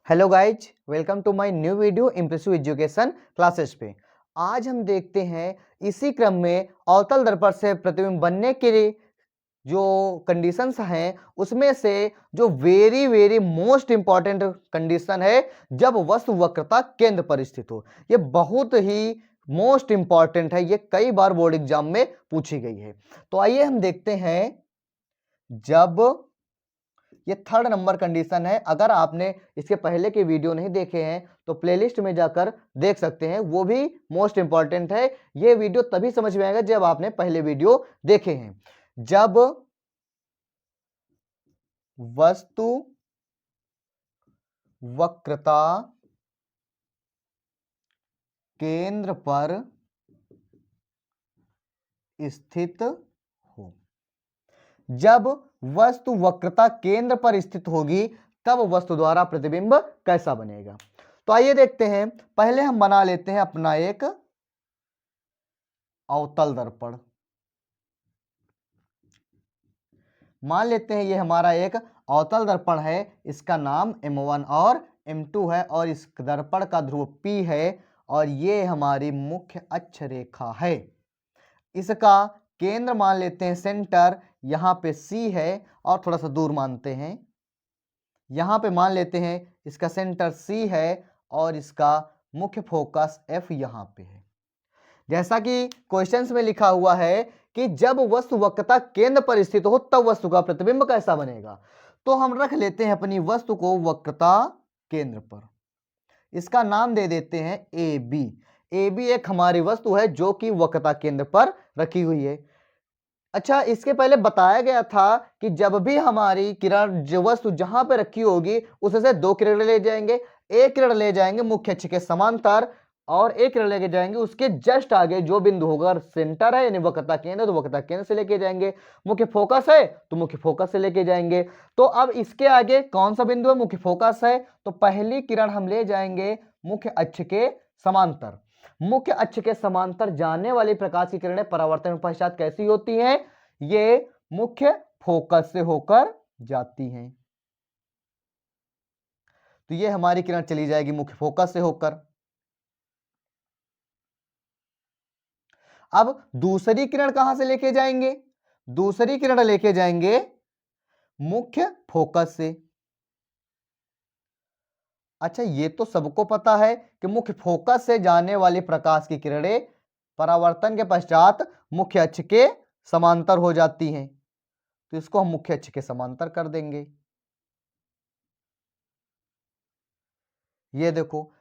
Hello guys, welcome to my new video impressive education classes पे। आज हम देखते हैं इसी क्रम में अवतल दर्पण से प्रतिबिंब बनने के लिए जो कंडीशंस हैं उसमें से जो very very most important condition है जब वस्तु वक्रता केंद्र पर स्थित हो। ये बहुत ही मोस्ट इंपॉर्टेंट है, ये कई बार बोर्ड एग्जाम में पूछी गई है। तो आइए हम देखते हैं। जब ये थर्ड नंबर कंडीशन है, अगर आपने इसके पहले के वीडियो नहीं देखे हैं तो प्लेलिस्ट में जाकर देख सकते हैं, वो भी मोस्ट इंपॉर्टेंट है। ये वीडियो तभी समझ में आएगा जब आपने पहले वीडियो देखे हैं। जब वस्तु वक्रता केंद्र पर स्थित हो, जब वस्तु वक्रता केंद्र पर स्थित होगी तब वस्तु द्वारा प्रतिबिंब कैसा बनेगा। तो आइए देखते हैं। पहले हम बना लेते हैं अपना एक अवतल दर्पण। मान लेते हैं ये हमारा एक अवतल दर्पण है, इसका नाम M1 और M2 है और इस दर्पण का ध्रुव P है और ये हमारी मुख्य अक्ष रेखा है। इसका केंद्र मान लेते हैं सेंटर, यहाँ पे C है और थोड़ा सा दूर मानते हैं। यहाँ पे मान लेते हैं इसका सेंटर C है और इसका मुख्य फोकस F यहाँ पे है। जैसा कि क्वेश्चंस में लिखा हुआ है कि जब वस्तु वक्रता केंद्र पर स्थित हो तब वस्तु का प्रतिबिंब कैसा बनेगा। तो हम रख लेते हैं अपनी वस्तु को वक्रता केंद्र पर। इसका नाम दे देते हैं ए बी। ए बी एक हमारी वस्तु है जो कि वक्रता केंद्र पर रखी हुई है। अच्छा, इसके पहले बताया गया था कि जब भी हमारी किरण जो वस्तु जहां पे रखी होगी उससे दो किरण ले जाएंगे। एक किरण ले जाएंगे मुख्य अक्ष के समांतर और एक किरण लेके जाएंगे उसके जस्ट आगे जो बिंदु होगा, सेंटर है यानी वक्रता केंद्र, तो वक्रता केंद्र से लेके जाएंगे। मुख्य फोकस है तो मुख्य फोकस से लेके जाएंगे। तो अब इसके आगे कौन सा बिंदु है? मुख्य फोकस है, तो पहली किरण हम ले जाएंगे मुख्य अक्ष के समांतर। मुख्य अक्ष के समांतर जाने वाली प्रकाश की किरणें परावर्तन पश्चात कैसी होती हैं? ये मुख्य फोकस से होकर जाती हैं। तो ये हमारी किरण चली जाएगी मुख्य फोकस से होकर। अब दूसरी किरण कहां से लेके जाएंगे? दूसरी किरण लेके जाएंगे मुख्य फोकस से। अच्छा, ये तो सबको पता है कि मुख्य फोकस से जाने वाली प्रकाश की किरणें परावर्तन के पश्चात मुख्य अक्ष के समांतर हो जाती हैं, तो इसको हम मुख्य अक्ष के समांतर कर देंगे। ये देखो,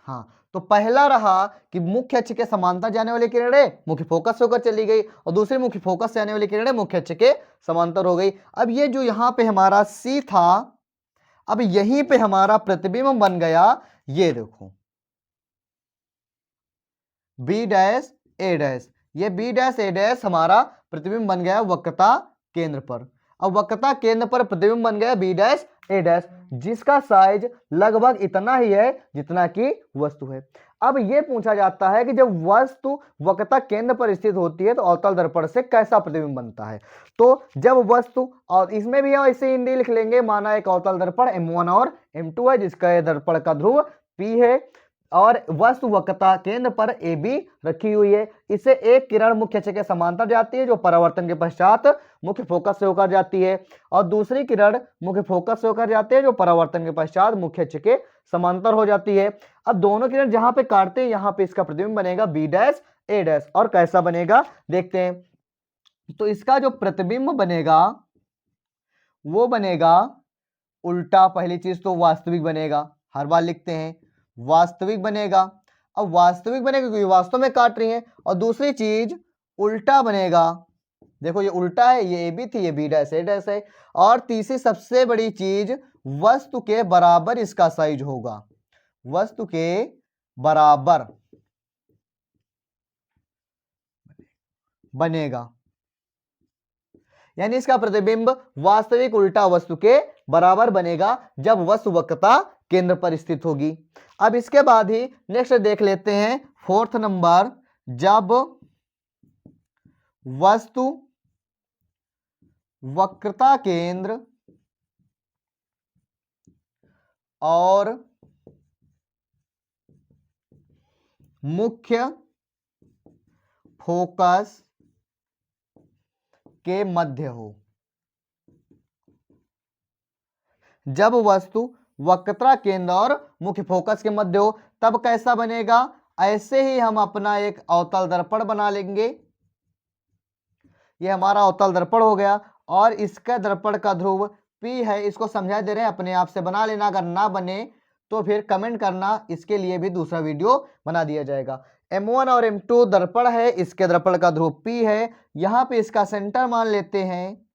हाँ, तो पहला रहा कि मुख्य अक्ष के समांतर जाने वाली किरणें मुख्य फोकस से होकर चली गई और दूसरी मुख्य फोकस से आने वाली किरणें मुख्य अक्ष के समांतर हो गई। अब ये जो यहां पे हमारा C था, अब यहीं पे हमारा प्रतिबिंब बन गया। ये देखो B डैश A डैश, ये B डैश A डैश हमारा प्रतिबिंब बन गया वक्रता केंद्र पर। अब वक्रता केंद्र पर प्रतिबिंब बन गया B डैश A डैश, जिसका साइज लगभग इतना ही है जितना कि वस्तु है। अब यह पूछा जाता है कि जब वस्तु वक्रता केंद्र पर स्थित होती है तो अवतल दर्पण से कैसा प्रतिबिंब बनता है। तो जब वस्तु, और इसमें भी हम ऐसे हिंदी लिख लेंगे, माना एक अवतल दर्पण M1 और M2 है जिसका दर्पण का ध्रुव P है और वस्तु वक्रता केंद्र पर AB रखी हुई है। इससे एक किरण मुख्य अक्ष के समांतर जाती है जो परावर्तन के पश्चात मुख्य फोकस से होकर जाती है और दूसरी किरण मुख्य फोकस से होकर जाती है जो परावर्तन के पश्चात मुख्य अक्ष के समांतर हो जाती है। अब दोनों किरण जहां पे काटते हैं यहां पे इसका प्रतिबिंब बनेगा B डैश A डैश। और कैसा बनेगा देखते हैं। तो इसका जो प्रतिबिंब बनेगा वो बनेगा उल्टा। पहली चीज तो वास्तविक बनेगा, हर बार लिखते हैं वास्तविक बनेगा। अब वास्तविक बनेगा क्योंकि वास्तव में काट रही है। और दूसरी चीज उल्टा बनेगा, देखो ये उल्टा है, ये AB थी, ये B डैश A डैश है। और तीसरी सबसे बड़ी चीज, वस्तु के बराबर इसका साइज होगा, वस्तु के बराबर बनेगा, यानी इसका प्रतिबिंब वास्तविक उल्टा वस्तु के बराबर बनेगा जब वस्तु वक्रता केंद्र पर स्थित होगी। अब इसके बाद ही नेक्स्ट देख लेते हैं फोर्थ नंबर, जब वस्तु वक्रता केंद्र और मुख्य फोकस के मध्य हो। जब वस्तु वक्रता केंद्र और मुख्य फोकस के मध्य हो तब कैसा बनेगा? ऐसे ही हम अपना एक अवतल दर्पण बना लेंगे। ये हमारा अवतल दर्पण हो गया और इसका दर्पण का ध्रुव P है। इसको समझा दे रहे हैं, अपने आप से बना लेना। अगर ना बने तो फिर कमेंट करना, इसके लिए भी दूसरा वीडियो बना दिया जाएगा। M1 और M2 दर्पण है, इसके दर्पण का ध्रुव P है। यहाँ पे इसका सेंटर मान लेते हैं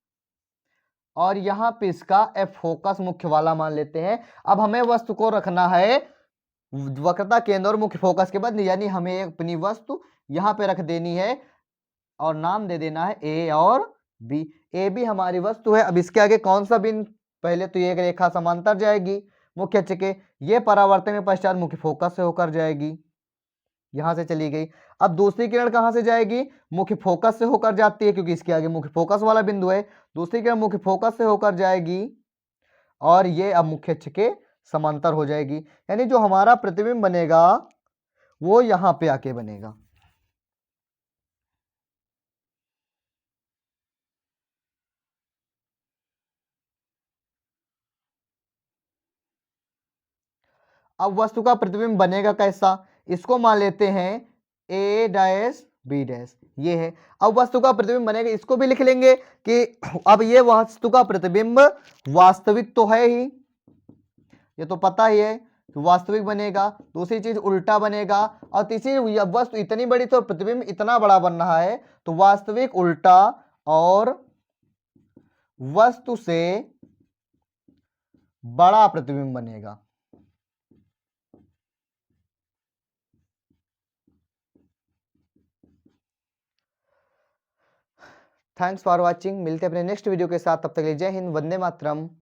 और यहाँ पे इसका F फोकस मुख्य वाला मान लेते हैं। अब हमें वस्तु को रखना है वक्रता केंद्र और मुख्य फोकस के बाद, यानी हमें अपनी वस्तु यहाँ पे रख देनी है और नाम दे देना है A और B। ए बी हमारी वस्तु है। अब इसके आगे कौन सा बिंदु? पहले तो ये एक रेखा समांतर जाएगी मुख्य अक्ष के, ये परावर्तन के पश्चात मुख्य फोकस से होकर जाएगी, यहां से चली गई। अब दूसरी किरण कहां से जाएगी? मुख्य फोकस से होकर जाती है, क्योंकि इसके आगे मुख्य फोकस वाला बिंदु है। दूसरी किरण मुख्य फोकस से होकर जाएगी और ये अब मुख्य अक्ष के समांतर हो जाएगी, यानी जो हमारा प्रतिबिंब बनेगा वो यहां पे आके बनेगा। अब वस्तु का प्रतिबिंब बनेगा कैसा? इसको मान लेते हैं A डैश B डैश, ये है। अब वस्तु का प्रतिबिंब बनेगा, इसको भी लिख लेंगे कि अब ये वस्तु का प्रतिबिंब वास्तविक तो है ही, ये तो पता ही है कि वास्तविक बनेगा। दूसरी चीज उल्टा बनेगा और तीसरी वस्तु इतनी बड़ी तो प्रतिबिंब इतना बड़ा बन रहा है, तो वास्तविक उल्टा और वस्तु से बड़ा प्रतिबिंब बनेगा। Thanks for watching. मिलते हैं अपने नेक्स्ट वीडियो के साथ, तब तक के लिए जय हिंद, वंदे मातरम।